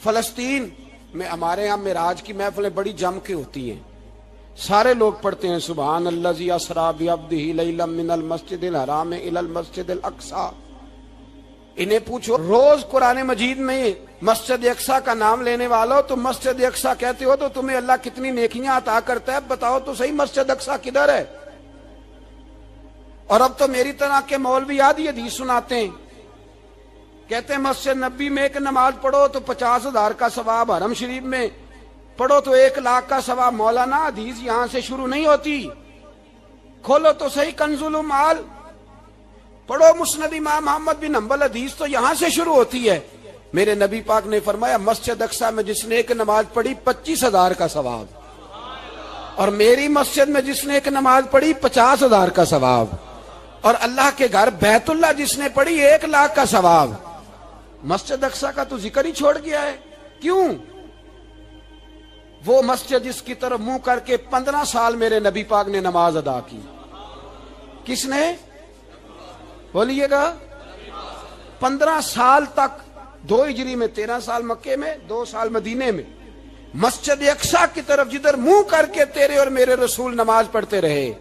فلسطین میں ہمارے یہاں معراج کی محفلیں بڑی جم کے ہوتی ہیں، سارے لوگ پڑھتے ہیں سبحان الذی اسریٰ بعبدہ لیلا من المسجد الحرام الی المسجد الاقصی۔ انہیں پوچھو روز قرآن مجید میں مسجد اقصی کا نام لینے والو تو مسجد اقصی کہتے ہو تو تمہیں اللہ کتنی نیکیاں عطا کرتا ہے، بتاؤ تو صحیح مسجد اقصی کدھر ہے؟ اور اب تو میری طرح کے مولوی آدھی حدیث سناتے ہیں، کہتے ہیں مسجد نبی میں ایک نماز پڑھو تو 50,000 کا ثواب، حرم شریف میں پڑھو تو 1,00,000 کا ثواب۔ مولانا حدیث یہاں سے شروع نہیں ہوتی، کھولو تو صحیح کنز المال، پڑھو مسند امام محمد بن حنبل، حدیث تو یہاں سے شروع ہوتی ہے۔ میرے نبی پاک نے فرمایا مسجد اقصی میں جس نے ایک نماز پڑھی 25,000 کا ثواب، اور میری مسجد میں جس نے ایک نماز پڑھی 50,000 کا ثواب، اور اللہ کے گھر بیت اللہ جس نے پڑھی 1,00,000 کا ثواب۔ مسجد اقصی کا تو ذکر ہی چھوڑ گیا ہے، کیوں؟ وہ مسجد جس کی طرف منہ کر کے 15 سال میرے نبی پاک نے نماز ادا کی، کس نے؟ بولیے گا 15 سال تک، 2 ہجری میں 13 سال مکے میں، 2 سال مدینے میں، مسجد اقصی کی طرف جدھر منہ کر کے تیرے اور میرے رسول نماز پڑھتے رہے۔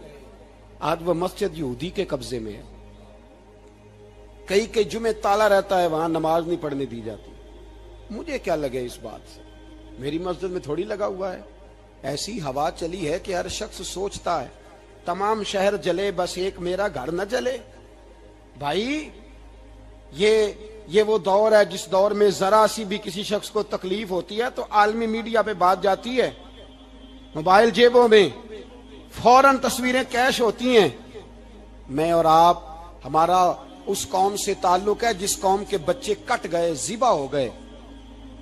آج وہ مسجد یہودی کے قبضے میں ہے، کئی جمعے تالا رہتا ہے، وہاں نماز نہیں پڑھنے دی جاتی۔ مجھے کیا لگے اس بات سے، میری مسجد میں تھوڑی لگا ہوا ہے۔ ایسی ہوا چلی ہے کہ ہر شخص سوچتا ہے تمام شہر جلے بس ایک میرا گھر نہ جلے۔ بھائی یہ وہ دور ہے جس دور میں ذرا سی بھی کسی شخص کو تکلیف ہوتی ہے تو عالمی میڈیا پہ بات جاتی ہے، موبائل جیبوں میں فوراً تصویریں کیش ہوتی ہیں۔ میں اور آپ، ہمارا اس قوم سے تعلق ہے جس قوم کے بچے کٹ گئے، ذبح ہو گئے،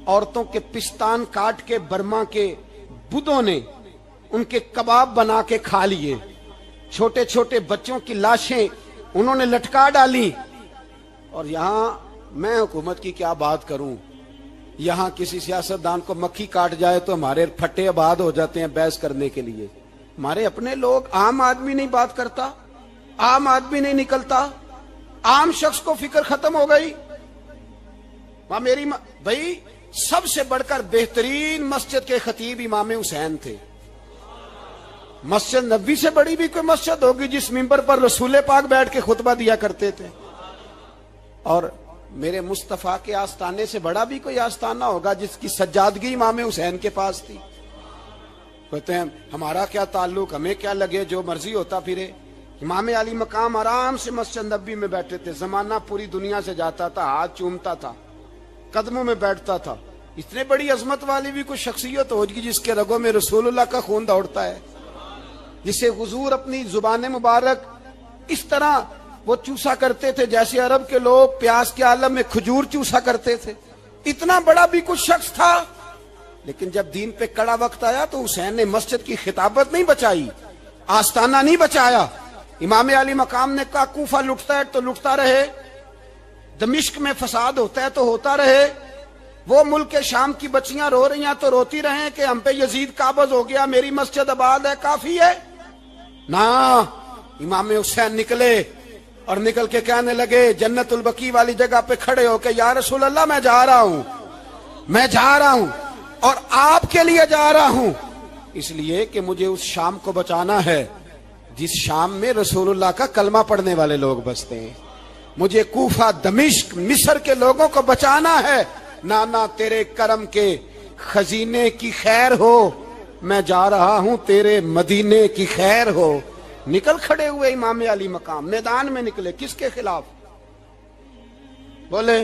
عورتوں کے پستان کاٹ کے برما کے بدھوں نے ان کے کباب بنا کے کھا لیے، چھوٹے چھوٹے بچوں کی لاشیں انہوں نے لٹکا ڈالی۔ اور یہاں میں حکومت کی کیا بات کروں، یہاں کسی سیاستدان کو مکھی کاٹ جائے تو ہمارے پھٹے آباد ہو جاتے ہیں بحث کرنے کے لیے۔ ہمارے اپنے لوگ، عام آدمی نہیں بات کرتا، عام آدمی نہیں نکلتا، عام شخص کو فکر ختم ہو گئی۔ بھائی سب سے بڑھ کر بہترین مسجد کے خطیب امام حسین تھے۔ مسجد نبی سے بڑی بھی کوئی مسجد ہوگی جس ممبر پر رسول پاک بیٹھ کے خطبہ دیا کرتے تھے؟ اور میرے مصطفیٰ کے آستانے سے بڑا بھی کوئی آستانہ ہوگا جس کی سجادگی امام حسین کے پاس تھی؟ کہتے ہیں ہمارا کیا تعلق، ہمیں کیا لگے، جو مرضی ہوتا پھرے۔ امام علی مقام آرام سے مسجد نبی میں بیٹھے تھے، زمانہ پوری دنیا سے جاتا تھا، ہاتھ چومتا تھا، قدموں میں بیٹھتا تھا۔ اتنے بڑی عظمت والی بھی کوئی شخصیت ہوگی جس کے رگوں میں رسول اللہ کا خون دوڑتا ہے، جسے حضور اپنی زبان مبارک اس طرح وہ چوسا کرتے تھے جیسے عرب کے لوگ پیاس کے عالم میں کھجور چوسا کرتے تھے۔ اتنا بڑا بھی کچھ شخص تھا، لیکن جب دین پہ کڑا وقت آیا تو حسین نے مسجد کی خطابت نہیں بچائی، آستانہ نہیں بچایا۔ امام علی مقام نے کہا کوفہ لٹتا ہے تو لٹتا رہے، دمشق میں فساد ہوتا ہے تو ہوتا رہے، وہ ملک شام کی بچیاں رو رہی ہیں تو روتی رہیں کہ ہم پہ یزید قابض ہو گیا، میری مسجد آباد ہے، کافی ہے نا۔ امام حسین نکلے اور نکل کے کہنے لگے جنت البقیع والی جگہ پہ کھڑے ہو کہ یا رسول اللہ میں جا رہا ہوں اور آپ کے لیے جا رہا ہوں، اس لیے کہ مجھے اس شام کو بچانا ہے جس شام میں رسول اللہ کا کلمہ پڑھنے والے لوگ بستے ہیں، مجھے کوفہ دمشق مصر کے لوگوں کو بچانا ہے۔ نانا تیرے کرم کے خزینے کی خیر ہو، میں جا رہا ہوں تیرے مدینے کی خیر ہو۔ نکل کھڑے ہوئے امام علی مقام، میدان میں نکلے، کس کے خلاف؟ بولے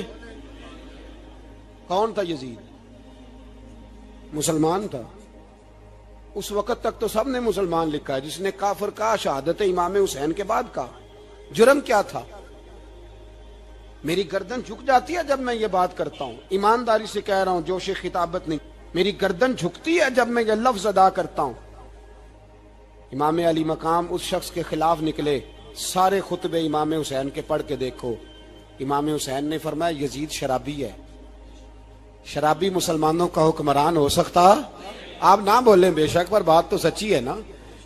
کون تھا؟ یزید مسلمان تھا، اس وقت تک تو سب نے مسلمان لکھا ہے، جس نے کافر کہا شہادت امام حسین کے بعد کہا۔ جرم کیا تھا؟ میری گردن جھک جاتی ہے جب میں یہ بات کرتا ہوں، ایمانداری سے کہہ رہا ہوں، جوش خطابت نہیں، میری گردن جھکتی ہے جب میں یہ لفظ ادا کرتا ہوں۔ امام علی مقام اس شخص کے خلاف نکلے، سارے خطبے امام حسین کے پڑھ کے دیکھو۔ امام حسین نے فرمایا یزید شرابی ہے، شرابی مسلمانوں کا حکمران ہو سکتا؟ آپ نہ بولیں بے شک، پر بات تو سچی ہے نا۔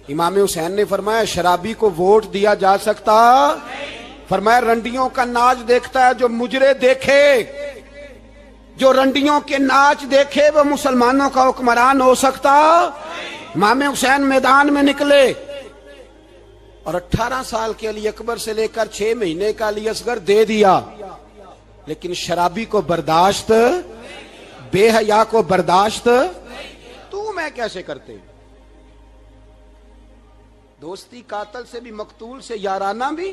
امام حسین نے فرمایا شرابی کو ووٹ دیا جا سکتا؟ فرمایا رنڈیوں کا ناچ دیکھتا ہے جو مجرے دیکھے، جو رنڈیوں کے ناچ دیکھے وہ مسلمانوں کا حکمران ہو سکتا؟ امام حسین میدان میں نکلے اور 18 سال کے علی اکبر سے لے کر 6 مہینے کا علی اصغر دے دیا، لیکن شرابی کو برداشت، بے حیا کو برداشت تو میں کیسے کرتے؟ دوستی قاتل سے بھی، مقتول سے یارانہ بھی،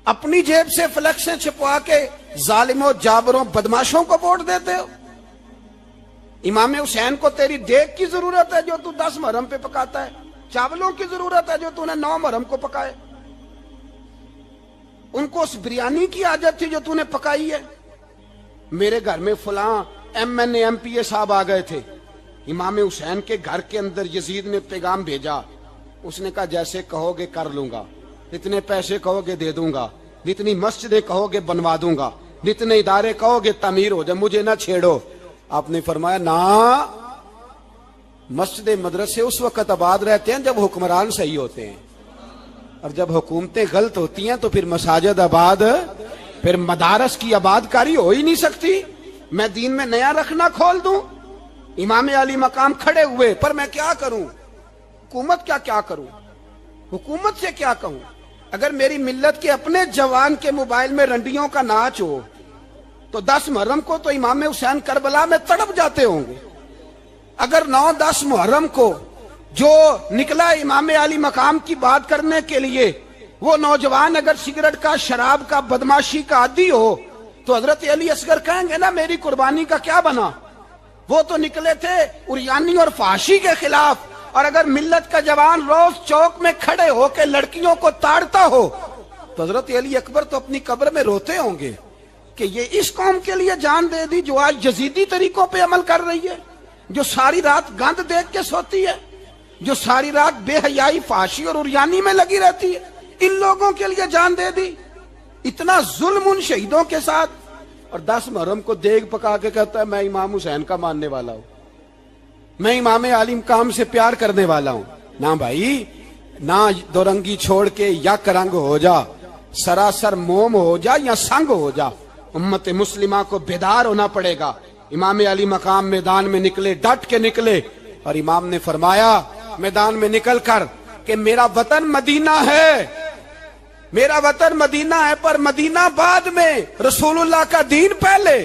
اپنی جیب سے فلیکسیں چھپوا کے ظالموں جابروں بدماشوں کو ووٹ دیتے ہو۔ امام حسین کو تیری دیگ کی ضرورت ہے جو تو 10 محرم پہ پکاتا ہے، چاولوں کی ضرورت ہے جو تو نے 9 محرم کو پکائے، ان کو اس بریانی کی عادت تھی جو تو نے پکائی ہے۔ میرے گھر میں فلاں MNA MPA صاحب آ گئے تھے، امام حسین کے گھر کے اندر یزید نے پیغام بھیجا، اس نے کہا جیسے کہو گے کر لوں گا، جتنے پیسے کہو گے دے دوں گا، جتنی مسجدیں کہو گے بنوا دوں گا، جتنے ادارے کہو گے تعمیر ہو جائے، مجھے نہ چھیڑو۔ آپ نے فرمایا نا، مسجد مدرسے اس وقت آباد رہتے ہیں جب حکمران صحیح ہوتے ہیں، اور جب حکومتیں غلط ہوتی ہیں تو پھر مساجد آباد، پھر مدارس کی آباد کاری ہو ہی نہیں سکتی۔ میں دین میں نیا رکھنا کھول دوں؟ امام علی مقام کھڑے ہوئے، پر میں کیا کروں؟ حکومت کیا کروں؟ حکومت سے کیا کہوں؟ اگر میری ملت کے اپنے جوان کے موبائل میں رنڈیوں کا ناچ ہو تو 10 محرم کو تو امام حسین کربلا میں تڑپ جاتے ہوں گے۔ اگر 9-10 محرم کو جو نکلا امام علی مقام کی بات کرنے کے لیے، وہ نوجوان اگر سگریٹ کا، شراب کا، بدماشی کا عادی ہو تو حضرت علی اصغر کہیں گے نا میری قربانی کا کیا بنا؟ وہ تو نکلے تھے عریانی اور فحاشی کے خلاف، اور اگر ملت کا جوان روز چوک میں کھڑے ہو کے لڑکیوں کو تاڑتا ہو تو حضرت علی اکبر تو اپنی قبر میں روتے ہوں گے کہ یہ اس قوم کے لیے جان دے دی جو آج یزیدی طریقوں پہ عمل کر رہی ہے، جو ساری رات گند دیکھ کے سوتی ہے، جو ساری رات بے حیائی، فحاشی اور عریانی میں لگی رہتی ہے، ان لوگوں کے لیے جان دے دی۔ اتنا ظلم ان شہیدوں کے ساتھ، اور 10 محرم کو دیگ پکا کے کہتا ہے میں امام حسین کا ماننے والا ہوں، میں امام علی مقام سے پیار کرنے والا ہوں۔ نہ بھائی، نہ دو رنگی چھوڑ کے یک رنگ ہو جا، سراسر موم ہو جا یا سنگ ہو جا، امت مسلمہ کو بیدار ہونا پڑے گا۔ امام علی مقام میدان میں نکلے، ڈٹ کے نکلے، اور امام نے فرمایا میدان میں نکل کر کہ میرا وطن مدینہ ہے، میرا وطن مدینہ ہے، پر مدینہ بعد میں، رسول اللہ کا دین پہلے۔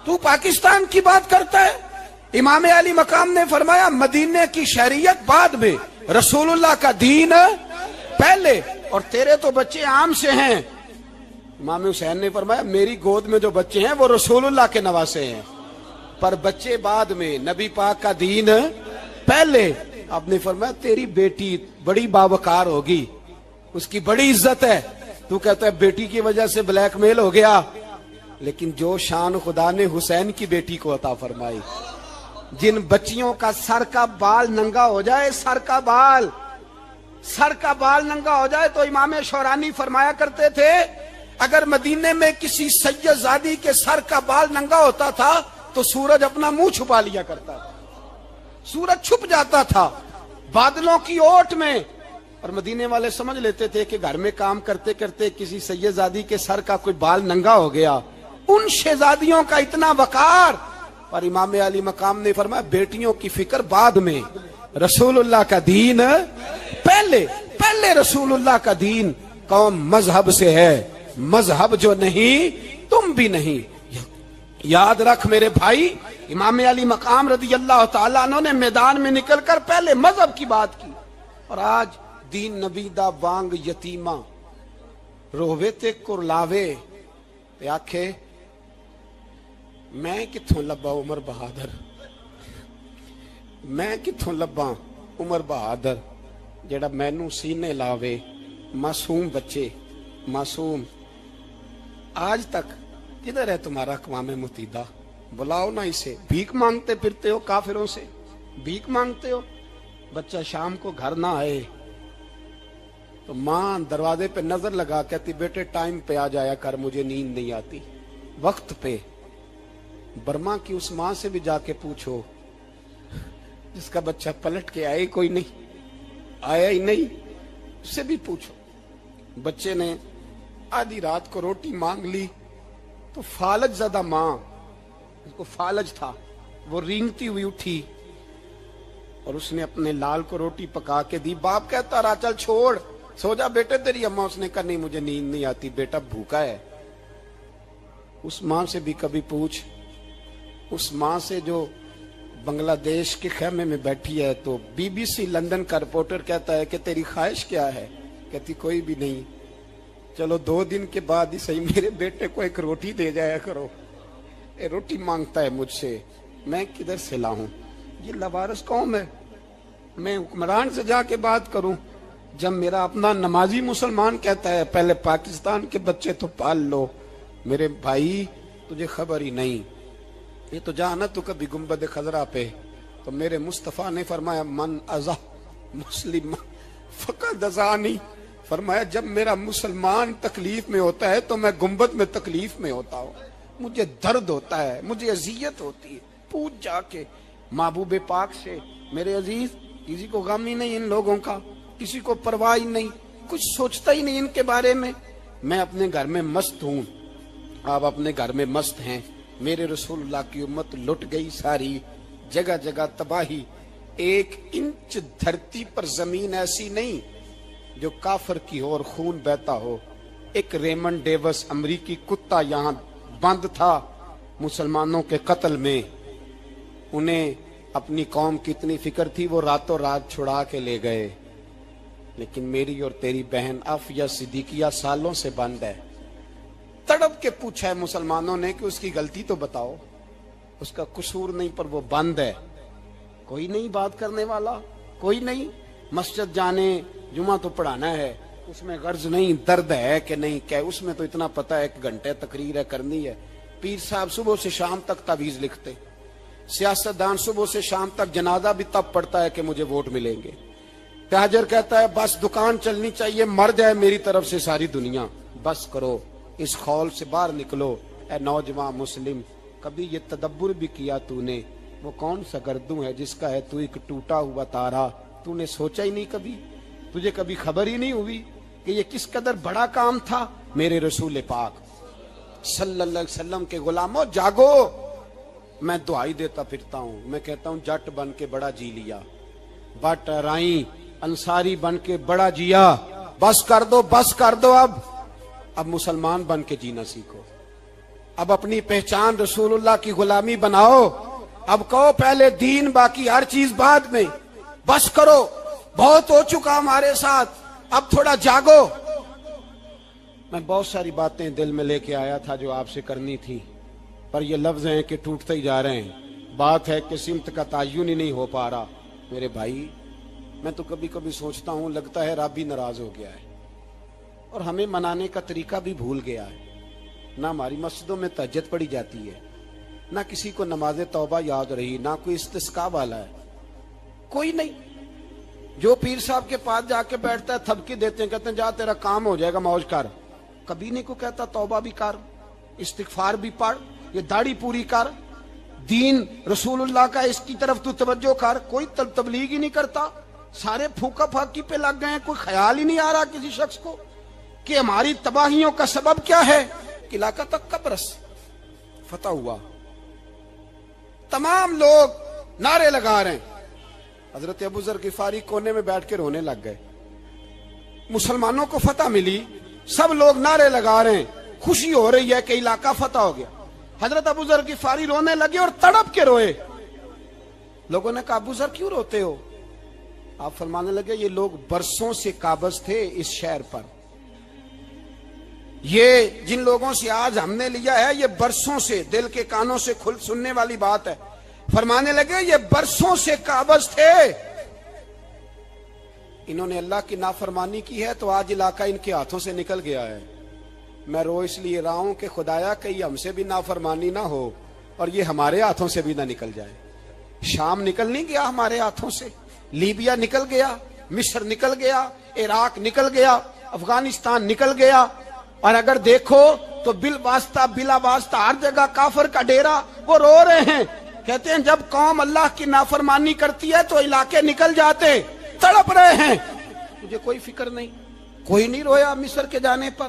تو پاکستان کی بات کرتا ہے؟ امام علی مقام نے فرمایا مدینے کی شہریت بعد میں، رسول اللہ کا دین پہلے، اور تیرے تو بچے عام سے ہیں۔ امام حسین نے فرمایا میری گود میں جو بچے ہیں وہ رسول اللہ کے نواسے ہیں، پر بچے بعد میں، نبی پاک کا دین پہلے۔ آپ نے فرمایا تیری بیٹی بڑی باوقار ہوگی، اس کی بڑی عزت ہے، تو کہتا ہے بیٹی کی وجہ سے بلیک میل ہو گیا، لیکن جو شان خدا نے حسین کی بیٹی کو عطا فرمائی، جن بچیوں کا سر کا بال ننگا ہو جائے، سر کا بال ننگا ہو جائے، تو امام شورانی فرمایا کرتے تھے اگر مدینے میں کسی سید زادی کے سر کا بال ننگا ہوتا تھا تو سورج اپنا منہ چھپا لیا کرتا تھا، سورج چھپ جاتا تھا بادلوں کی اوٹ میں، اور مدینے والے سمجھ لیتے تھے کہ گھر میں کام کرتے کرتے کسی سید زادی کے سر کا کوئی بال ننگا ہو گیا۔ ان شہزادیوں کا اتنا وقار، اور امام علی مقام نے فرمایا بیٹیوں کی فکر بعد میں، رسول اللہ کا دین پہلے رسول اللہ کا دین۔ قوم مذہب سے ہے، مذہب جو نہیں تم بھی نہیں۔ یاد رکھ میرے بھائی، امام علی مقام رضی اللہ تعالیٰ عنہ نے میدان میں نکل کر پہلے مذہب کی بات کی، اور آج دین نبی دا وانگ یتیمہ رووے تے کرلاوے تے آکھے میں کتھوں لبا عمر بہادر، میں کتھوں لبا عمر بہادر جیڑا مینوں سینے لاوے، معصوم بچے، معصوم۔ آج تک کدھر ہے تمہارا اقوام متحدہ؟ بلاؤ نا اسے۔ بھیک مانگتے پھرتے ہو، کافروں سے بھیک مانگتے ہو۔ بچہ شام کو گھر نہ آئے تو ماں دروازے پہ نظر لگا کہتی بیٹے ٹائم پہ آ جایا کر، مجھے نیند نہیں آتی، وقت پہ۔ برما کی اس ماں سے بھی جا کے پوچھو جس کا بچہ پلٹ کے آئے کوئی نہیں، آیا ہی نہیں، اس سے بھی پوچھو۔ بچے نے آدھی رات کو روٹی مانگ لی، تو فالج زدہ ماں، اس کو فالج تھا، وہ رینگتی ہوئی اٹھی اور اس نے اپنے لال کو روٹی پکا کے دی. باپ کہتا رہا چل چھوڑ سو جا بیٹے تیری اماں. اس نے کہا نہیں مجھے نیند نہیں آتی بیٹا بھوکا ہے. اس ماں سے بھی کبھی پوچھ، اس ماں سے جو بنگلہ دیش کے خیمے میں بیٹھی ہے تو بی بی سی لندن کا رپورٹر کہتا ہے کہ تیری خواہش کیا ہے؟ کہتی کوئی بھی نہیں. چلو 2 دن کے بعد ہی صحیح میرے بیٹے کو ایک روٹی دے جایا کرو. روٹی مانگتا ہے مجھ سے، میں کدھر سے لاؤں؟ یہ لوارث قوم ہے. میں حکمران سے جا کے بات کروں جب میرا اپنا نمازی مسلمان کہتا ہے پہلے پاکستان کے بچے تو پال لو. میرے بھائی تجھے خبر ہی نہیں. یہ تو جانا تو کبھی گنبد خضرا پہ تو میرے مصطفیٰ نے فرمایا من ازا مسلم فقد ازانی. فرمایا جب میرا مسلمان تکلیف میں ہوتا ہے تو میں گنبد میں تکلیف میں ہوتا ہوں. مجھے درد ہوتا ہے، مجھے اذیت ہوتی ہے. پوچھ جا کے محبوب پاک سے. میرے عزیز کسی کو غم ہی نہیں ان لوگوں کا، کسی کو پرواہ ہی نہیں، کچھ سوچتا ہی نہیں ان کے بارے میں. میں اپنے گھر میں مست ہوں، آپ اپنے گھر میں مست ہیں. میرے رسول اللہ کی امت لٹ گئی ساری، جگہ جگہ تباہی. 1 انچ دھرتی پر زمین ایسی نہیں جو کافر کی ہو اور خون بہتا ہو. ایک ریمنڈ ڈیوس امریکی کتا یہاں بند تھا مسلمانوں کے قتل میں. انہیں اپنی قوم کی اتنی فکر تھی وہ راتوں رات چھڑا کے لے گئے. لیکن میری اور تیری بہن عافیہ صدیقیہ سالوں سے بند ہے. تڑپ کے پوچھا ہے مسلمانوں نے کہ اس کی غلطی تو بتاؤ. اس کا قصور نہیں پر وہ بند ہے. کوئی نہیں بات کرنے والا، کوئی نہیں. مسجد جانے جمعہ تو پڑھانا ہے، اس میں غرض نہیں درد ہے کہ نہیں کہ اس میں تو اتنا پتہ ہے 1 گھنٹے تقریر ہے کرنی ہے. پیر صاحب صبح سے شام تک تعویذ لکھتے، سیاستدان صبح سے شام تک جنازہ بھی تب پڑتا ہے کہ مجھے ووٹ ملیں گے. تاجر کہتا ہے بس دکان چلنی چاہیے مر جائے میری طرف سے ساری دنیا. بس کرو، اس خول سے باہر نکلو. اے نوجوان مسلم، کبھی یہ تدبر بھی کیا تو نے وہ کون سا گردوں ہے جس کا ہے تو ایک ٹوٹا ہوا تارا؟ تو نے سوچا ہی نہیں کبھی؟ تجھے کبھی خبر ہی نہیں ہوئی کہ یہ کس قدر بڑا کام تھا؟ میرے رسول پاک صلی اللہ علیہ وسلم کے غلاموں جاگو. میں دعائی دیتا پھرتا ہوں، میں کہتا ہوں جٹ بن کے بڑا جی لیا، بٹ رائیں انصاری بن کے بڑا جیا. بس کر دو، بس کر دو. اب مسلمان بن کے جینا سیکھو. اب اپنی پہچان رسول اللہ کی غلامی بناؤ. اب کہو پہلے دین باقی ہر چیز بعد میں. بس کرو، بہت ہو چکا ہمارے ساتھ، اب تھوڑا جاگو. میں بہت ساری باتیں دل میں لے کے آیا تھا جو آپ سے کرنی تھی، پر یہ لفظ ہیں کہ ٹوٹتے ہی جا رہے ہیں. بات ہے کہ سمت کا تعین ہی نہیں ہو پا رہا. میرے بھائی میں تو کبھی کبھی سوچتا ہوں لگتا ہے رب بھی ناراض ہو گیا ہے اور ہمیں منانے کا طریقہ بھی بھول گیا ہے. نہ ہماری مسجدوں میں تہجد پڑھی جاتی ہے، نہ کسی کو نماز توبہ یاد رہی، نہ کوئی استسقاء والا ہے، کوئی نہیں. جو پیر صاحب کے پاس جا کے بیٹھتا ہے تھپکی دیتے ہیں، کہتے ہیں جا تیرا کام ہو جائے گا موج کر. کبھی نہیں کو کہتا توبہ بھی کر، استغفار بھی پڑھ، یہ داڑھی پوری کر، دین رسول اللہ کا اس کی طرف تو توجہ کر. کوئی تبلیغ ہی نہیں کرتا. سارے پھوکا پھاکی پہ لگ گئے ہیں. کوئی خیال ہی نہیں آ رہا کسی شخص کو کہ ہماری تباہیوں کا سبب کیا ہے. علاقہ تک قبرص فتح ہوا، تمام لوگ نعرے لگا رہے ہیں. حضرت ابو ذر غفاری کونے میں بیٹھ کے رونے لگ گئے. مسلمانوں کو فتح ملی، سب لوگ نعرے لگا رہے ہیں، خوشی ہو رہی ہے کہ علاقہ فتح ہو گیا. حضرت ابو ذر غفاری رونے لگے اور تڑپ کے روئے. لوگوں نے کہا ابو ذر کیوں روتے ہو؟ آپ فرمانے لگے یہ لوگ برسوں سے قابض تھے اس شہر پر. یہ جن لوگوں سے آج ہم نے لیا ہے یہ برسوں سے، دل کے کانوں سے کھل سننے والی بات ہے. فرمانے لگے یہ برسوں سے قابض تھے، انہوں نے اللہ کی نافرمانی کی ہے تو آج علاقہ ان کے ہاتھوں سے نکل گیا ہے. میں رو اس لیے رہا ہوں کہ خدایا کہیں ہم سے بھی نافرمانی نہ ہو اور یہ ہمارے ہاتھوں سے بھی نہ نکل جائے. شام نکل نہیں گیا ہمارے ہاتھوں سے، لیبیا نکل گیا، مصر نکل گیا، عراق نکل گیا، افغانستان نکل گیا. اور اگر دیکھو تو بلا واسطہ ہر جگہ کافر کا ڈیرا. وہ رو رہے ہیں، کہتے ہیں جب قوم اللہ کی نافرمانی کرتی ہے تو علاقے نکل جاتے. تڑپ رہے ہیں. مجھے کوئی فکر نہیں. کوئی نہیں رویا مصر کے جانے پر،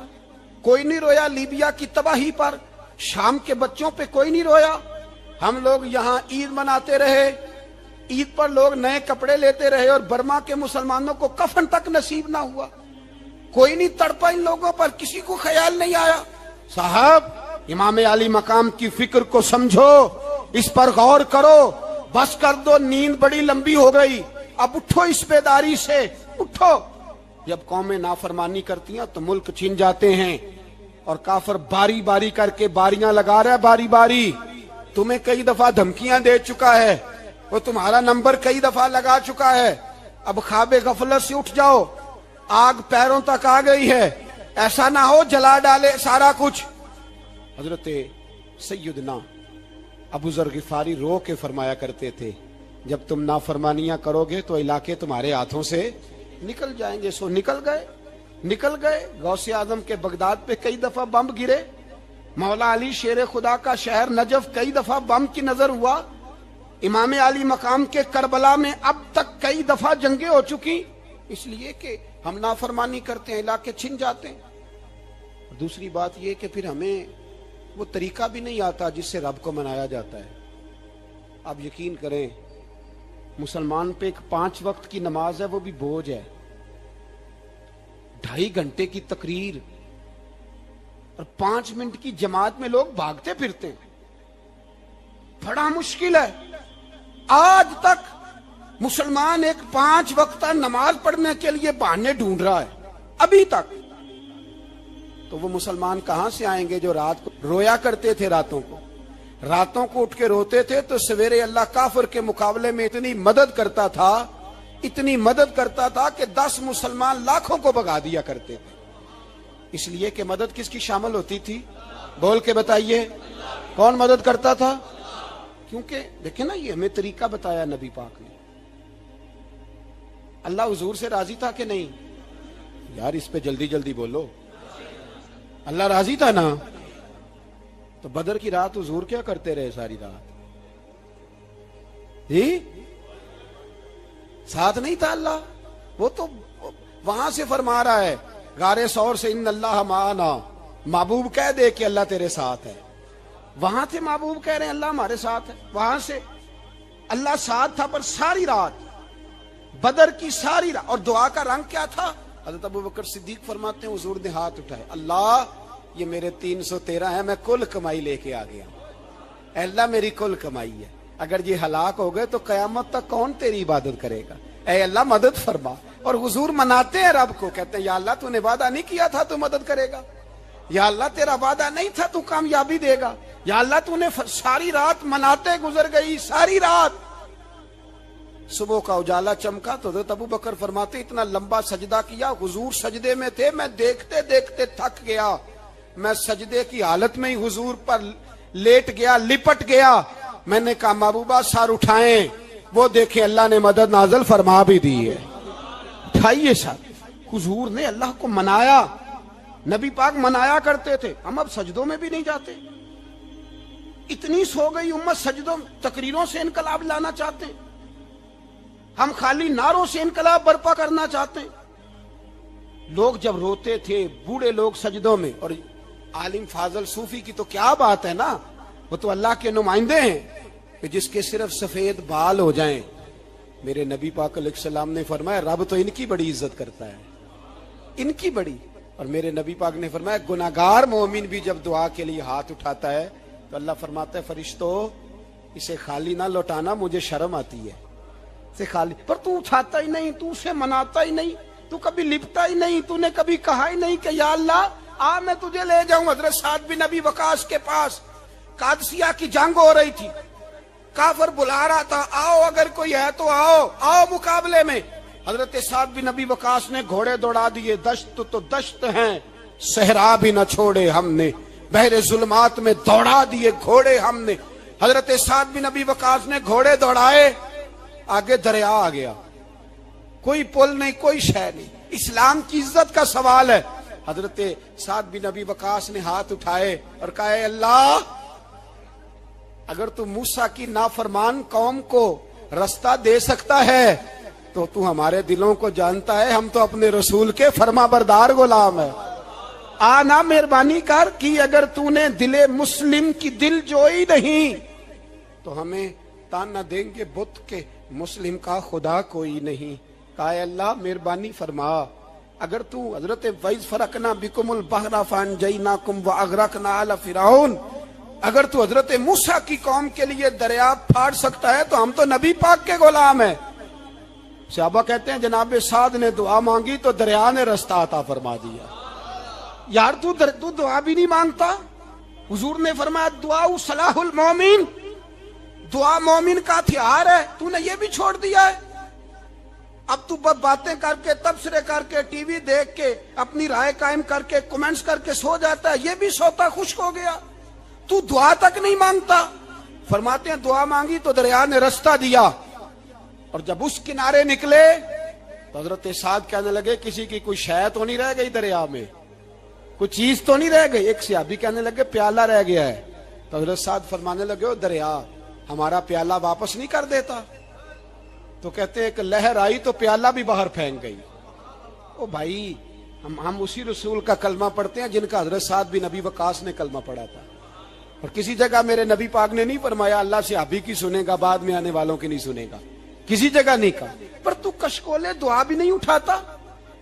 کوئی نہیں رویا لیبیا کی تباہی پر. شام کے بچوں پہ کوئی نہیں رویا. ہم لوگ یہاں عید مناتے رہے, عید پر لوگ نئے کپڑے لیتے رہے, اور برما کے مسلمانوں کو کفن تک نصیب نہ ہوا. کوئی نہیں تڑپا ان لوگوں پر, کسی کو خیال نہیں آیا. صاحب, امام علی مقام کی فکر کو سمجھو, اس پر غور کرو, بس کر دو, نیند بڑی لمبی ہو گئی, اب اٹھو اس بیداری سے, اٹھو. جب قومیں نافرمانی کرتی ہیں تو ملک چھن جاتے ہیں, اور کافر باری باری کر کے باریاں لگا رہا ہے, باری باری. تمہیں کئی دفعہ دھمکیاں دے چکا ہے, وہ تمہارا نمبر کئی دفعہ لگا چکا ہے. اب خواب غفلت سے اٹھ جاؤ, آگ پیروں تک آ گئی ہے, ایسا نہ ہو جلا ڈالے سارا کچھ. حضرت سیدنا ابو ذر غفاری رو کے فرمایا کرتے تھے, جب تم نافرمانیاں کرو گے تو علاقے تمہارے ہاتھوں سے نکل جائیں گے. سو نکل گئے. غوث اعظم کے بغداد پہ کئی دفعہ بم گرے, مولا علی شیر خدا کا شہر نجف کئی دفعہ بم کی نظر ہوا, امام علی مقام کے کربلا میں اب تک کئی دفعہ جنگیں ہو چکی, اس لیے کہ ہم نافرمانی کرتے ہیں, علاقے چھن جاتے ہیں. دوسری بات یہ کہ پھر ہمیں وہ طریقہ بھی نہیں آتا جس سے رب کو منایا جاتا ہے. آپ یقین کریں, مسلمان پہ ایک 5 وقت کی نماز ہے, وہ بھی بوجھ ہے. 2.5 گھنٹے کی تقریر اور 5 منٹ کی جماعت میں لوگ بھاگتے پھرتے ہیں, بڑا مشکل ہے. آج تک مسلمان ایک 5 وقتہ نماز پڑھنے کے لیے بہانے ڈھونڈ رہا ہے, ابھی تک. تو وہ مسلمان کہاں سے آئیں گے جو رات کو رویا کرتے تھے, راتوں کو اٹھ کے روتے تھے, تو سویرے اللہ کافر کے مقابلے میں اتنی مدد کرتا تھا کہ 10 مسلمان لاکھوں کو بھگا دیا کرتے تھے. اس لیے کہ مدد کس کی شامل ہوتی تھی؟ بول کے بتائیے, کون مدد کرتا تھا؟ کیونکہ دیکھیں نا, یہ ہمیں طریقہ بتایا نبی پاک نے. اللہ حضور سے راضی تھا کہ نہیں؟ یار اس پہ جلدی جلدی بولو. اللہ راضی تھا نا؟ تو بدر کی رات حضور کیا کرتے رہے ساری رات؟ ساتھ نہیں تھا اللہ؟ وہ تو وہاں سے فرما رہا ہے غار ثور سے, ان اللہ معنا. محبوب کہہ دے کہ اللہ تیرے ساتھ ہے. وہاں سے محبوب کہہ رہے ہیں اللہ ہمارے ساتھ ہے, وہاں سے اللہ ساتھ تھا. پر ساری رات, بدر کی ساری رات. اور دعا کا رنگ کیا تھا؟ حضرت ابوبکر صدیق فرماتے ہیں حضور نے ہاتھ اٹھائے, اللہ یہ میرے 313 ہیں, میں کل کمائی لے کے آ گیا. اے اللہ میری کل کمائی ہے, اگر یہ ہلاک ہو گئے تو قیامت تک کون تیری عبادت کرے گا؟ اے اللہ مدد فرما. اور حضور مناتے ہیں رب کو, کہتے ہیں یا اللہ تو نے وعدہ نہیں کیا تھا تو مدد کرے گا, یا اللہ تیرا وعدہ نہیں تھا تو کامیابی دے گا, یا اللہ تو نے ساری رات مناتے گزر گئی, ساری رات. صبح کا اجالا چمکا تو حضرت ابوبکر فرماتے اتنا لمبا سجدہ کیا, حضور سجدے میں تھے, میں دیکھتے دیکھتے تھک گیا, میں سجدے کی حالت میں ہی حضور پر لیٹ گیا, لپٹ گیا. میں نے کہا محبوبہ سر اٹھائیں, وہ دیکھیں اللہ نے مدد نازل فرما بھی دی ہے. اٹھائیے سر. حضور نے اللہ کو منایا, نبی پاک منایا کرتے تھے. ہم اب سجدوں میں بھی نہیں جاتے, اتنی سو گئی امت, سجدوں تقریروں سے انقلاب لانا چاہتے ہیں, ہم خالی نعروں سے انقلاب برپا کرنا چاہتے ہیں. لوگ جب روتے تھے, بوڑھے لوگ سجدوں میں, اور عالم فاضل صوفی کی تو کیا بات ہے نا, وہ تو اللہ کے نمائندے ہیں کہ جس کے صرف سفید بال ہو جائیں. میرے نبی پاک علیہ السلام نے فرمایا رب تو ان کی بڑی عزت کرتا ہے, ان کی بڑی. اور میرے نبی پاک نے فرمایا گناہگار مومن بھی جب دعا کے لیے ہاتھ اٹھاتا ہے تو اللہ فرماتا ہے فرشتوں اسے خالی نہ لوٹانا, مجھے شرم آتی ہے سے خالی. پر تو اٹھاتا ہی نہیں, تو اسے مناتا ہی نہیں, تو کبھی لپٹا ہی نہیں, تو نے کبھی کہا ہی نہیں کہ یا اللہ آ میں تجھے لے جاؤں. حضرت سعد بن ابی وقاص کے پاس قادسیہ کی جنگ ہو رہی تھی, کافر بلا رہا تھا, آؤ اگر کوئی ہے تو آؤ مقابلے میں. حضرت سعد بن ابی وقاص نے گھوڑے دوڑا دیے, دشت تو دشت ہیں, صحرا بھی نہ چھوڑے ہم نے, بحر ظلمات میں دوڑا دیے گھوڑے ہم نے. حضرت سعد بن ابی وقاص نے گھوڑے دوڑائے, آگے دریا آ گیا, کوئی پل نہیں, کوئی شے نہیں. اسلام کی عزت کا سوال ہے. حضرت سعد بن ابی وقاص نے ہاتھ اٹھائے اور کہا اے اللہ اگر تو موسیٰ کی نافرمان قوم کو رستہ دے سکتا ہے تو ہمارے دلوں کو جانتا ہے, ہم تو اپنے رسول کے فرما بردار غلام ہیں. آنا مہربانی کر کی اگر تو نے دل مسلم کی دل جوئی نہیں تو ہمیں تانا دیں گے بت کے مسلم کا خدا کوئی نہیں. کہا اے اللہ مہربانی فرما اگر تو حضرت وَإِذْ فَرَقْنَا بِكُمُ الْبَحْرَ فَأَنْجَيْنَاكُمْ وَأَغْرَقْنَا آلَ فِرْعَوْنَ اگر تو حضرت موسیٰ کی قوم کے لیے دریا پھاڑ سکتا ہے تو ہم تو نبی پاک کے غلام ہیں. صحابہ کہتے ہیں جناب سعد نے دعا مانگی تو دریا نے رستہ عطا فرما دیا. یار تو دعا بھی نہیں مانگتا. حضور نے فرمایا دعا صلاح المومن، دعا مومن کا ہتھیار ہے، تو نے یہ بھی چھوڑ دیا ہے. اب تو باتیں کر کے تبصرے کر کے ٹی وی دیکھ کے اپنی رائے قائم کر کے کمنٹس کر کے سو جاتا ہے، یہ بھی سوتا خشک ہو گیا. تو دعا تک نہیں مانگتا. فرماتے ہیں دعا مانگی تو دریا نے رستہ دیا، اور جب اس کنارے نکلے تو حضرت سعد کہنے لگے کسی کی کوئی شے تو نہیں رہ گئی دریا میں، کوئی چیز تو نہیں رہ گئی. ایک صحابی کہنے لگے پیالہ رہ گیا ہے. تو حضرت سعد فرمانے لگے او دریا ہمارا پیالہ واپس نہیں کر دیتا. تو کہتے ہیں ایک لہر آئی تو پیالہ بھی باہر پھینک گئی. او بھائی ہم اسی رسول کا کلمہ پڑھتے ہیں جن کا حضرت سعد بن ابی وقاص نے کلمہ پڑھا تھا. اور کسی جگہ میرے نبی پاک نے نہیں فرمایا اللہ صحابی کی سنے گا بعد میں آنے والوں کی نہیں سنے گا، کسی جگہ نہیں کہا. پر تو کشکولے دعا بھی نہیں اٹھاتا.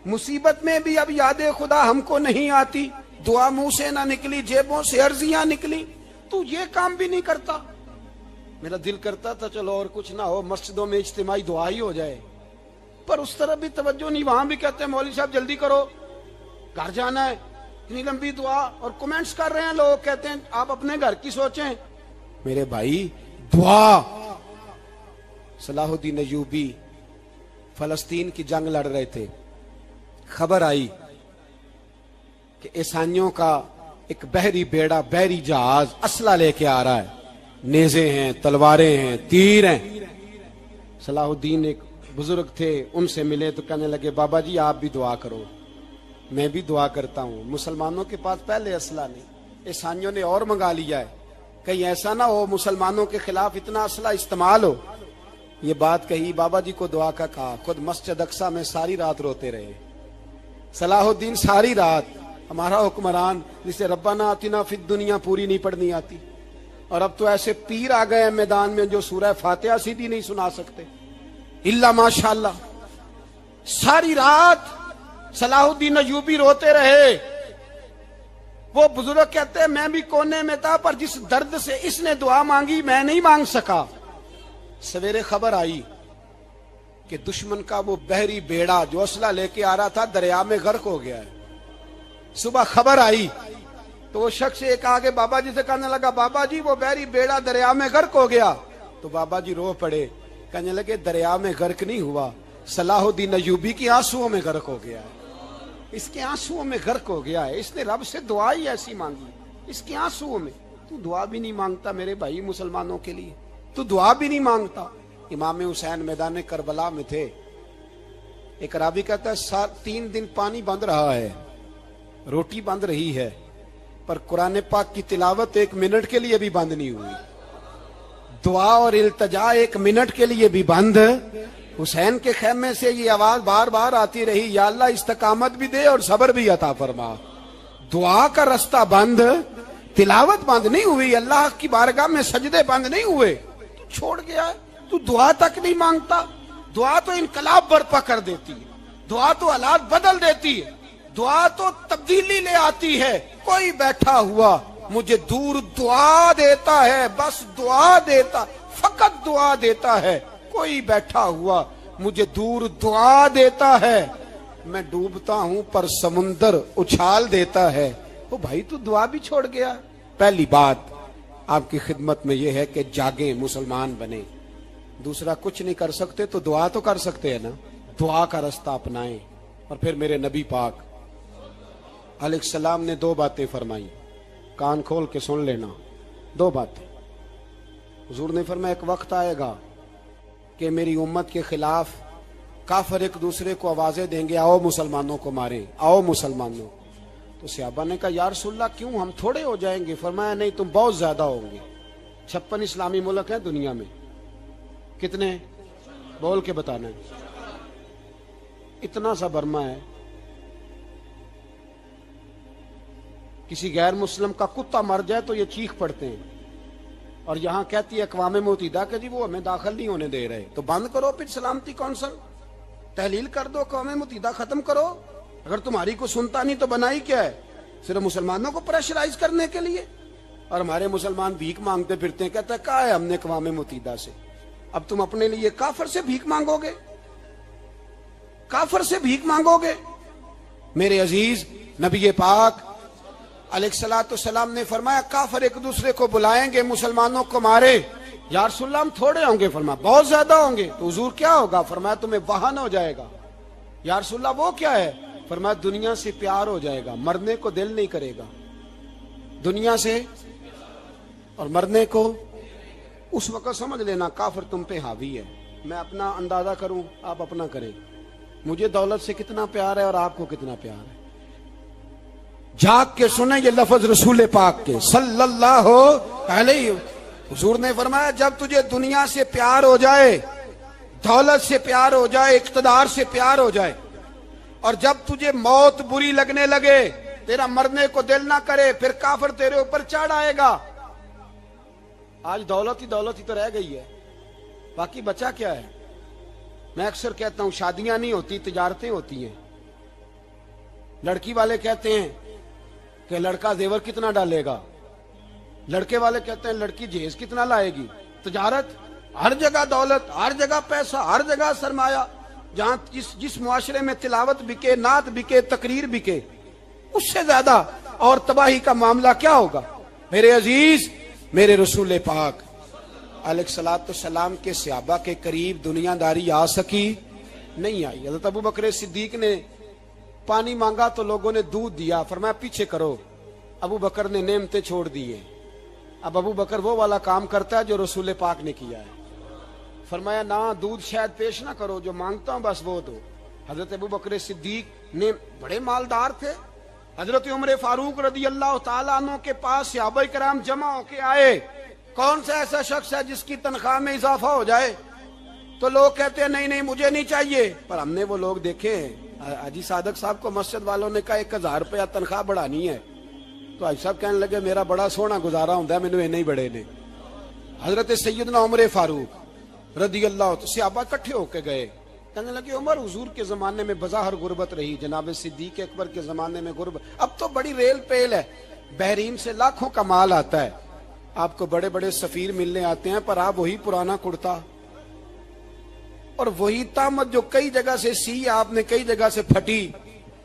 مصیبت میں بھی اب یاد خدا ہم کو نہیں آتی، دعا منہ سے نہ نکلی جیبوں سے عرضیاں نکلی، تو یہ کام بھی نہیں کرتا. میرا دل کرتا تھا چلو اور کچھ نہ ہو مسجدوں میں اجتماعی دعا ہی ہو جائے، پر اس طرح بھی توجہ نہیں. وہاں بھی کہتے ہیں مولوی صاحب جلدی کرو گھر جانا ہے، اتنی لمبی دعا، اور کمنٹس کر رہے ہیں لوگ کہتے ہیں آپ اپنے گھر کی سوچیں. میرے بھائی دعا. صلاح الدین ایوبی فلسطین کی جنگ لڑ رہے تھے، خبر آئی کہ عیسائیوں کا ایک بحری بیڑا بحری جہاز اسلحہ لے کے آ رہا ہے، نیزے ہیں تلواریں ہیں تیر ہیں. صلاح الدین ایک بزرگ تھے ان سے ملے تو کہنے لگے بابا جی آپ بھی دعا کرو. میں بھی دعا کرتا ہوں. مسلمانوں کے پاس پہلے اسلحہ نہیں، عیسائیوں نے اور منگا لیا ہے، کہیں ایسا نہ ہو مسلمانوں کے خلاف اتنا اسلحہ استعمال ہو. یہ بات کہی بابا جی کو دعا کا کہا. خود مسجد اقصی میں ساری رات روتے رہے صلاح الدین. ساری رات ہمارا حکمران جسے ربنا آتنا فی الدنیا پوری نہیں پڑھنی آتی، اور اب تو ایسے پیر آ گئے ہیں میدان میں جو سورہ فاتحہ سیدھی نہیں سنا سکتے الا ماشاءاللہ. ساری رات صلاح الدین ایوبی روتے رہے. وہ بزرگ کہتے ہیں میں بھی کونے میں تھا پر جس درد سے اس نے دعا مانگی میں نہیں مانگ سکا. سویرے خبر آئی کہ دشمن کا وہ بحری بیڑا جو اسلحہ لے کے آ رہا تھا دریا میں غرق ہو گیا ہے. صبح خبر آئی تو وہ شخص ایک آگے بابا جی سے کہنے لگا بابا جی وہ بحری بیڑا دریا میں غرق ہو گیا. تو بابا جی رو پڑے، کہنے لگے دریا میں غرق نہیں ہوا، صلاح الدین ایوبی کی آنسوؤں میں غرق ہو گیا ہے. اس کے آنسوؤں میں غرق ہو گیا ہے، اس نے رب سے دعا ہی ایسی مانگی اس کے آنسوؤں میں. تو دعا بھی نہیں مانگتا میرے بھائی مسلمانوں کے لیے، تو دعا بھی نہیں مانگتا. امام حسین میدان کربلا میں تھے. ایک راوی کہتا ہے 3 دن پانی بند رہا ہے، روٹی بند رہی ہے، پر قرآن پاک کی تلاوت 1 منٹ کے لیے بھی بند نہیں ہوئی. دعا اور التجا 1 منٹ کے لیے بھی بند. حسین کے خیمے سے یہ آواز بار بار آتی رہی یا اللہ استقامت بھی دے اور صبر بھی عطا فرما. دعا کا رستہ بند، تلاوت بند نہیں ہوئی، اللہ کی بارگاہ میں سجدے بند نہیں ہوئے. تو چھوڑ گیا ہے، تو دعا تک نہیں مانگتا. دعا تو انقلاب برپا کر دیتی ہے، دعا تو حالات بدل دیتی ہے، دعا تو تبدیلی لے آتی ہے. کوئی بیٹھا ہوا مجھے دور دعا دیتا ہے، بس دعا دیتا، فقط دعا دیتا ہے. کوئی بیٹھا ہوا مجھے دور دعا دیتا ہے، میں ڈوبتا ہوں پر سمندر اچھال دیتا ہے. وہ بھائی تو دعا بھی چھوڑ گیا. پہلی بات آپ کی خدمت میں یہ ہے کہ جاگیں، مسلمان بنیں. دوسرا کچھ نہیں کر سکتے تو دعا تو کر سکتے ہیں نا، دعا کا رستہ اپنائیں. اور پھر میرے نبی پاک علیہ السلام نے 2 باتیں فرمائی، کان کھول کے سن لینا. 2 باتیں حضور نے فرمایا ایک وقت آئے گا کہ میری امت کے خلاف کافر ایک دوسرے کو آوازیں دیں گے آؤ مسلمانوں کو ماریں، آؤ مسلمانوں. تو صحابہ نے کہا یا رسول اللہ کیوں، ہم تھوڑے ہو جائیں گے؟ فرمایا نہیں تم بہت زیادہ ہوں گے. 56 اسلامی ملک ہیں دنیا میں، کتنے بول کے بتانا ہے؟ اتنا سا برما ہے. کسی غیر مسلم کا کتا مر جائے تو یہ چیخ پڑتے ہیں، اور یہاں کہتی ہے اقوام متحدہ کہ جی وہ ہمیں داخل نہیں ہونے دے رہے، تو بند کرو پھر سلامتی کونسل، تحلیل کر دو، اقوام متحدہ ختم کرو۔ اگر تمہاری کو سنتا نہیں تو بنائی کیا ہے؟ صرف مسلمانوں کو پریشرائز کرنے کے لیے۔ اور ہمارے مسلمان بھیک مانگتے پھرتے ہیں، کہتا ہے کہا ہے ہم نے اقوام متحدہ سے، اب تم اپنے لیے کافر سے بھیک مانگو گے؟ کافر سے بھیک مانگو گے؟ میرے عزیز، نبی پاک علیہ الصلوۃ والسلام نے فرمایا کافر ایک دوسرے کو بلائیں گے مسلمانوں کو مارے، یا رسول اللہ ہم تھوڑے ہوں گے، فرمایا بہت زیادہ ہوں گے، تو حضور کیا ہوگا؟ فرمایا تمہیں وہن ہو جائے گا۔ یا رسول اللہ وہ کیا ہے؟ فرمایا دنیا سے پیار ہو جائے گا، مرنے کو دل نہیں کرے گا، دنیا سے اور مرنے کو۔ اس وقت سمجھ لینا کافر تم پہ حاوی ہے۔ میں اپنا اندازہ کروں، آپ اپنا کریں، مجھے دولت سے کتنا پیار ہے اور آپ کو کتنا پیار ہے۔ جھاگ کے سنیں یہ لفظ رسول پاک کے صلی اللہ علیہ، حضور نے فرمایا جب تجھے دنیا سے پیار ہو جائے، دولت سے پیار ہو جائے، اقتدار سے پیار ہو جائے، اور جب تجھے موت بری لگنے لگے، تیرا مرنے کو دل نہ کرے، پھر کافر تیرے اوپر چڑھ آئے گا۔ آج دولت ہی تو رہ گئی ہے، باقی بچا کیا ہے؟ میں اکثر کہتا ہوں شادیاں نہیں ہوتی، تجارتیں ہوتی ہیں۔ لڑکی والے کہتے ہیں کہ لڑکا زیور کتنا ڈالے گا، لڑکے والے کہتے ہیں لڑکی جہیز کتنا لائے گی۔ تجارت، ہر جگہ دولت، ہر جگہ پیسہ، ہر جگہ سرمایہ۔ جہاں جس معاشرے میں تلاوت بکے، نعت بکے، تقریر بکے، اس سے زیادہ اور تباہی کا معاملہ کیا ہوگا؟ میرے عزیز، میرے رسول پاک علیہ الصلوۃ والسلام کے صحابہ کے قریب دنیا داری آ سکی؟ نہیں آئی۔ حضرت ابو بکر صدیق نے پانی مانگا تو لوگوں نے دودھ دیا، فرمایا پیچھے کرو۔ ابو بکر نے نعمتیں چھوڑ دیے۔ اب ابو بکر وہ والا کام کرتا ہے جو رسول پاک نے کیا ہے، فرمایا نہ دودھ شاید پیش نہ کرو، جو مانگتا ہوں بس وہ دو۔ حضرت ابو بکر صدیق نے بڑے مالدار تھے۔ حضرت عمر فاروق رضی اللہ تعالیٰ عنہ کے پاس صحابہ کرام جمع ہو کے آئے، کون سا ایسا شخص ہے جس کی تنخواہ میں اضافہ ہو جائے؟ تو لوگ کہتے ہیں نہیں مجھے نہیں چاہیے، پر ہم نے وہ لوگ دیکھے ہیں۔ حاجی صادق صاحب کو مسجد والوں نے کہا 1000 روپیہ تنخواہ بڑھانی ہے، تو حاجی صاحب کہنے لگے میرا بڑا سونا گزارا ہوں ہے، مینوں نہیں بڑے نے۔ حضرت سیدنا عمر فاروق رضی اللہ عنہ صحابہ اکٹھے ہو کے گئے، کہنے لگے عمر حضور کے زمانے میں بظاہر غربت رہی، جناب صدیق اکبر کے زمانے میں غربت، اب تو بڑی ریل پیل ہے، بحرین سے لاکھوں کا مال آتا ہے، آپ کو بڑے بڑے سفیر ملنے آتے ہیں، پر آپ وہی پرانا کرتا اور وہی تامت جو کئی جگہ سے سی آپ نے کئی جگہ سے پھٹی۔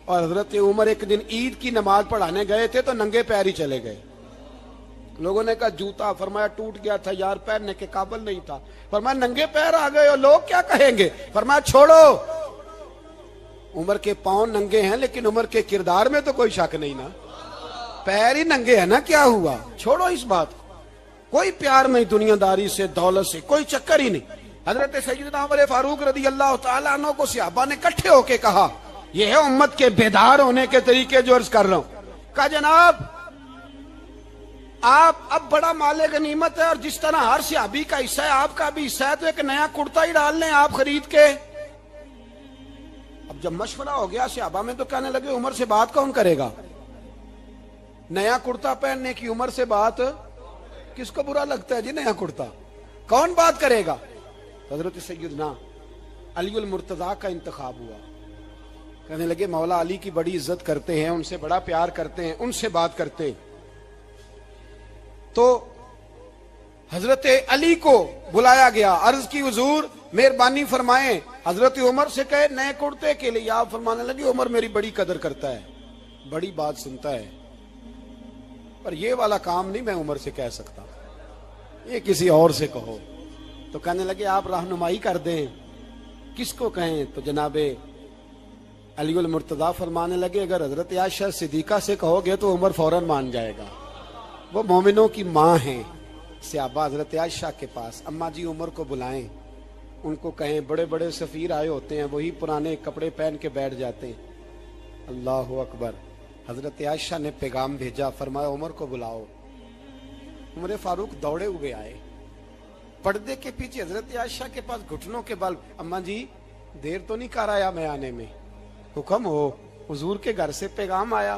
اور حضرت عمر ایک دن عید کی نماز پڑھانے گئے تھے تو ننگے پیر ہی چلے گئے۔ لوگوں نے کہا جوتا، فرمایا ٹوٹ گیا تھا یار، پہننے کے قابل نہیں تھا۔ فرمایا ننگے پیر آ گئے اور لوگ کیا کہیں گے؟ فرمایا چھوڑو، عمر کے پاؤں ننگے ہیں لیکن عمر کے کردار میں تو کوئی شک نہیں نا، پیر ہی ننگے ہیں نا، کیا ہوا؟ چھوڑو اس بات کو، کوئی پیار نہیں دنیا داری سے، دولت سے کوئی چکر ہی نہیں۔ حضرت سیدنا عمر فاروق رضی اللہ تعالیٰ عنہ کو صحابہ نے اکٹھے ہو کے کہا، یہ ہے امت کے بیدار ہونے کے طریقے جو عرض کر رہا ہوں۔ کہا جناب آپ اب بڑا مال غنیمت ہے، اور جس طرح ہر صحابی کا حصہ ہے آپ کا بھی حصہ ہے، تو ایک نیا کرتا ہی ڈال لیں آپ خرید کے۔ اب جب مشورہ ہو گیا صحابہ میں تو کہنے لگے عمر سے بات کون کرے گا؟ نیا کرتا پہننے کی عمر سے بات کس کو برا لگتا ہے جی؟ نیا کرتا کون بات کرے گا؟ حضرت سیدنا علی المرتضیٰ کا انتخاب ہوا، کہنے لگے مولا علی کی بڑی عزت کرتے ہیں، ان سے بڑا پیار کرتے ہیں، ان سے بات کرتے ہیں۔ تو حضرت علی کو بلایا گیا، عرض کی حضور مہربانی فرمائیں، حضرت عمر سے کہے نئے کرتے کے لیے۔ آپ فرمانے لگے عمر میری بڑی قدر کرتا ہے، بڑی بات سنتا ہے، پر یہ والا کام نہیں میں عمر سے کہہ سکتا، یہ کسی اور سے کہو۔ تو کہنے لگے آپ رہنمائی کر دیں، کس کو کہیں؟ تو جناب علی المرتضیٰ فرمانے لگے اگر حضرت عائشہ صدیقہ سے کہو گے تو عمر فوراً مان جائے گا، وہ مومنوں کی ماں ہیں۔ صحابہ حضرت عائشہ کے پاس، اماں جی عمر کو بلائیں، ان کو کہیں بڑے بڑے سفیر آئے ہوتے ہیں، وہی پرانے کپڑے پہن کے بیٹھ جاتے ہیں۔ اللہ اکبر۔ حضرت عائشہ نے پیغام بھیجا، فرمایا عمر کو بلاؤ۔ عمر فاروق دوڑے ہوئے آئے، پردے کے پیچھے حضرت عائشہ کے پاس گھٹنوں کے بل، اماں جی دیر تو نہیں کر آیا میں آنے میں؟ حکم ہو، حضور کے گھر سے پیغام آیا،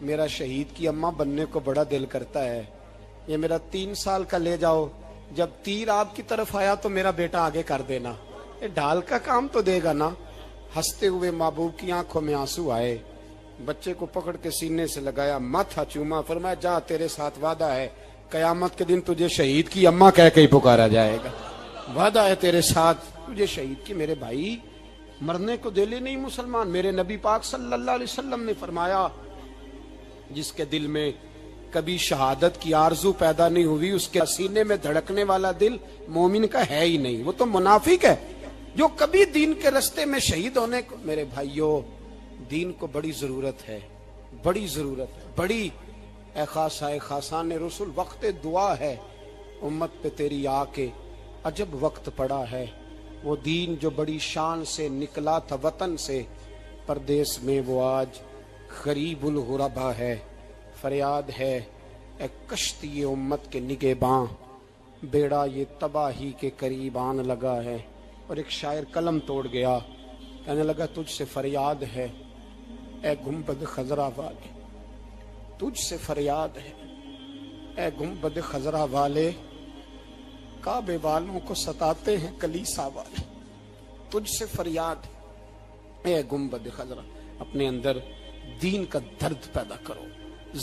میرا شہید کی اماں بننے کو بڑا دل کرتا ہے. یہ میرا 3 سال کا لے جاؤ, جب تیر آپ کی طرف آیا تو میرا بیٹا آگے کر دینا, یہ ڈھال کا کام تو دے گا نا. ہنستے ہوئے محبوب کی آنکھوں میں آنسو آئے, بچے کو پکڑ کے سینے سے لگایا, ماتھا چوما, فرمایا جا تیرے ساتھ وعدہ ہے, قیامت کے دن تجھے شہید کی اماں کہہ کے ہی پکارا جائے گا. وعدہ ہے تیرے ساتھ تجھے شہید کی. میرے بھائی مرنے کو دل ہی نہیں مسلمان. میرے نبی پاک صلی اللہ علیہ وسلم نے فرمایا جس کے دل میں کبھی شہادت کی آرزو پیدا نہیں ہوئی, اس کے سینے میں دھڑکنے والا دل مومن کا ہے ہی نہیں, وہ تو منافق ہے. جو کبھی دین کے رستے میں شہید ہونے کو, میرے بھائیوں دین کو بڑی ضرورت ہے, بڑی ضرورت ہے, بڑی. اے خاصان رسول وقت دعا ہے, امت پہ تیری آ کے عجب وقت پڑا ہے. وہ دین جو بڑی شان سے نکلا تھا وطن سے, پردیس میں وہ آج غریب الغربا ہے. فریاد ہے اے کشتی امت کے نگہباں, بیڑا یہ تباہی کے قریب آن لگا ہے. اور ایک شاعر قلم توڑ گیا, کہنے لگا تجھ سے فریاد ہے اے گنبد خضرا والے, تجھ سے فریاد ہے اے گنبد خضرا والے, کعبے والوں کو ستاتے ہیں کلیسا والے. تجھ سے فریاد اے گنبد خضرا. اپنے اندر دین کا درد پیدا کرو,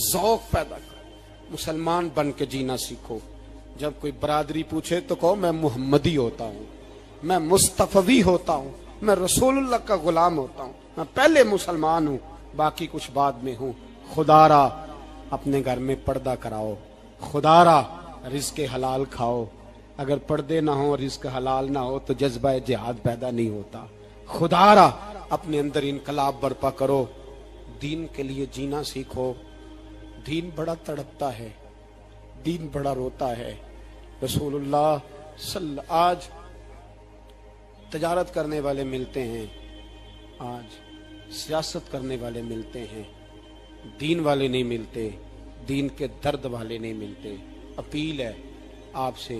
ذوق پیدا کرو, مسلمان بن کے جینا سیکھو. جب کوئی برادری پوچھے تو کہو میں محمدی ہوتا ہوں, میں مصطفی ہوتا ہوں, میں رسول اللہ کا غلام ہوتا ہوں, میں پہلے مسلمان ہوں, باقی کچھ بعد میں ہوں. خدا را اپنے گھر میں پردہ کراؤ, خدا را رزق حلال کھاؤ. اگر پردے نہ ہو, رزق حلال نہ ہو تو جذبہ جہاد پیدا نہیں ہوتا. خدا را اپنے اندر انقلاب برپا کرو, دین کے لیے جینا سیکھو. دین بڑا تڑپتا ہے, دین بڑا روتا ہے. رسول اللہ آج تجارت کرنے والے ملتے ہیں, آج سیاست کرنے والے ملتے ہیں, دین والے نہیں ملتے, دین کے درد والے نہیں ملتے. اپیل ہے آپ سے,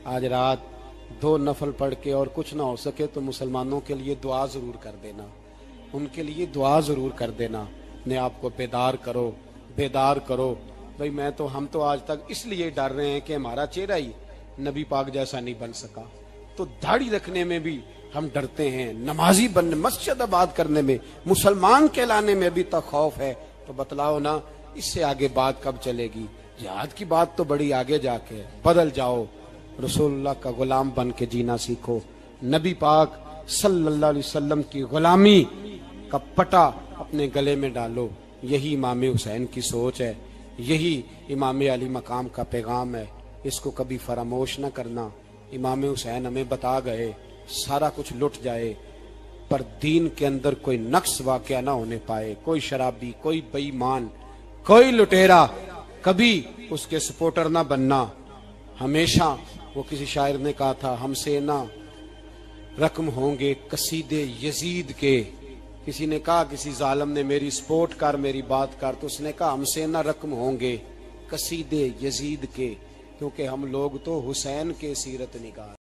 آج رات 2 نفل پڑھ کے اور کچھ نہ ہو سکے تو مسلمانوں کے لیے دعا ضرور کر دینا, ان کے لیے دعا ضرور کر دینا. اپنے آپ کو بیدار کرو, بیدار کرو. بھئی ہم تو آج تک اس لیے ڈر رہے ہیں کہ ہمارا چہرہ ہی نبی پاک جیسا نہیں بن سکا, تو داڑھی رکھنے میں بھی ہم ڈرتے ہیں, نمازی بننے, مسجد آباد کرنے میں, مسلمان کہلانے میں بھی تو خوف ہے. تو بتلاؤ نا اس سے آگے بات کب چلے گی؟ جہاد کی بات تو بڑی آگے جا کے. بدل جاؤ, رسول اللہ کا غلام بن کے جینا سیکھو. نبی پاک صلی اللہ علیہ وسلم کی غلامی کا پٹا اپنے گلے میں ڈالو. یہی امام حسین کی سوچ ہے, یہی امام علی مقام کا پیغام ہے. اس کو کبھی فراموش نہ کرنا. امام حسین ہمیں بتا گئے سارا کچھ لٹ جائے پر دین کے اندر کوئی نقص واقعہ نہ ہونے پائے. کوئی شرابی, کوئی بے ایمان, کوئی لٹیرا کبھی اس کے سپورٹر نہ بننا. ہمیشہ وہ کسی شاعر نے کہا تھا ہم سے نہ رقم ہوں گے قصیدے یزید کے. کسی نے کہا کسی ظالم نے میری سپورٹ کر, میری بات کر, تو اس نے کہا ہم سے نہ رقم ہوں گے قصیدے یزید کے, کیونکہ ہم لوگ تو حسین کے سیرت نگار.